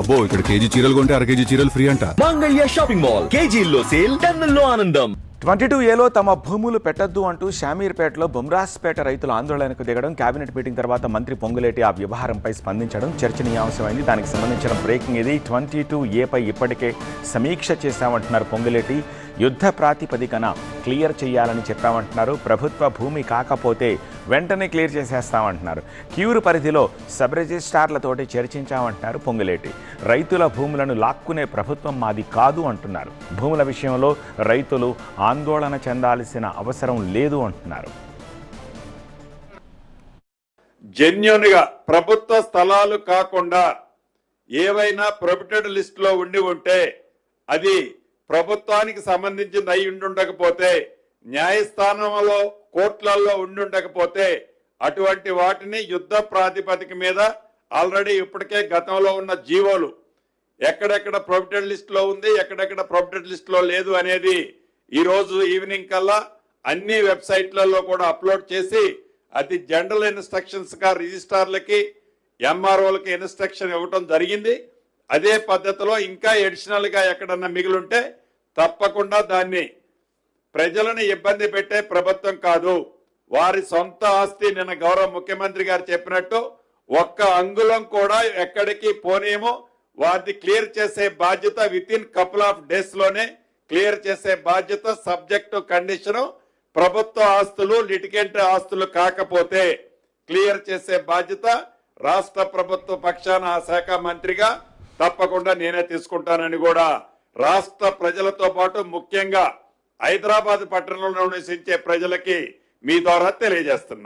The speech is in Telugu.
అబ్బో ఇక్కడ కేజీ చీరలు కొంటే అర కేజీ చీరలు ఫ్రీ అంట. మంగళ్య షాపింగ్ మాల్ కేజీల్లో సేల్ టన్నుల్లో ఆనందం. 22A తమ భూములు పెట్టద్దు అంటూ షామీర్పేటలో బొమ్రాస్పేట రైతులు ఆందోళనకు దిగడం, కేబినెట్ మీటింగ్ తర్వాత మంత్రి పొంగులేటి ఆ వ్యవహారంపై స్పందించడం చర్చనీయాంశమైంది. దానికి సంబంధించిన బ్రేకింగ్ ఇది. 22A ఇప్పటికే సమీక్ష చేశామంటున్నారు పొంగులేటి. యుద్ధ ప్రాతిపదికన క్లియర్ చేయాలని చెప్పామంటున్నారు. ప్రభుత్వ భూమి కాకపోతే వెంటనే క్లియర్ చేసేస్తామంటున్నారు. క్యూరు పరిధిలో సబ్ రిజిస్ట్రార్లతోటి చర్చించామంటున్నారు పొంగులేటి. రైతుల భూములను లాక్కునే ప్రభుత్వం మాది కాదు అంటున్నారు. భూముల విషయంలో రైతులు ఆందోళన చెందాల్సిన అవసరం లేదు అంటున్నారు. జెన్యూన్ గా ప్రభుత్వ స్థలాలు కాకుండా ఏవైనా ప్రొహిబిటెడ్ లిస్ట్ లో ఉంటే అది ప్రభుత్వానికి సంబంధించింది అయి ఉండుండకపోతే, న్యాయస్థానంలో కోర్టులలో ఉండుండకపోతే అటువంటి వాటిని యుద్ధ ప్రాతిపదిక మీద ఆల్రెడీ ఇప్పటికే గతంలో ఉన్న జీవోలు ఎక్కడెక్కడ ప్రొహిబిటెడ్ లిస్ట్ లో ఉంది, ఎక్కడెక్కడ ప్రొహిబిటెడ్ లిస్ట్ లో లేదు అనేది ఈ రోజు ఈవినింగ్ కల్లా అన్ని వెబ్సైట్లలో కూడా అప్లోడ్ చేసి అది జనరల్ ఇన్స్ట్రక్షన్స్ గా రిజిస్ట్రార్లకి ఎంఆర్ఓలకి ఇన్స్ట్రక్షన్ ఇవ్వటం జరిగింది. అదే పద్ధతిలో ఇంకా అడిషనల్ గా ఎక్కడన్నా మిగిలింటే తప్పకుండా దాన్ని ప్రజలను ఇబ్బంది పెట్టే ప్రభుత్వం కాదు, వారి సొంత ఆస్తి నిన్న గౌరవ ముఖ్యమంత్రి గారు చెప్పినట్టు ఒక్క అంగుళం కూడా ఎక్కడికి పోనేమో వారిని క్లియర్ చేసే బాధ్యత with in couple of days లోనే క్లియర్ చేసే బాధ్యత సబ్జెక్ట్ కండిషన్. ప్రభుత్వ ఆస్తులు లిటిగెంట్ ఆస్తులు కాకపోతే క్లియర్ చేసే బాధ్యత రాష్ట్ర ప్రభుత్వ పక్షాన ఆ శాఖ మంత్రిగా తప్పకుండా నేనే తీసుకుంటానని కూడా రాష్ట్ర ప్రజలతో పాటు ముఖ్యంగా హైదరాబాద్ పట్టణంలో నివసించే ప్రజలకి మీ ద్వారా తెలియజేస్తున్నాను.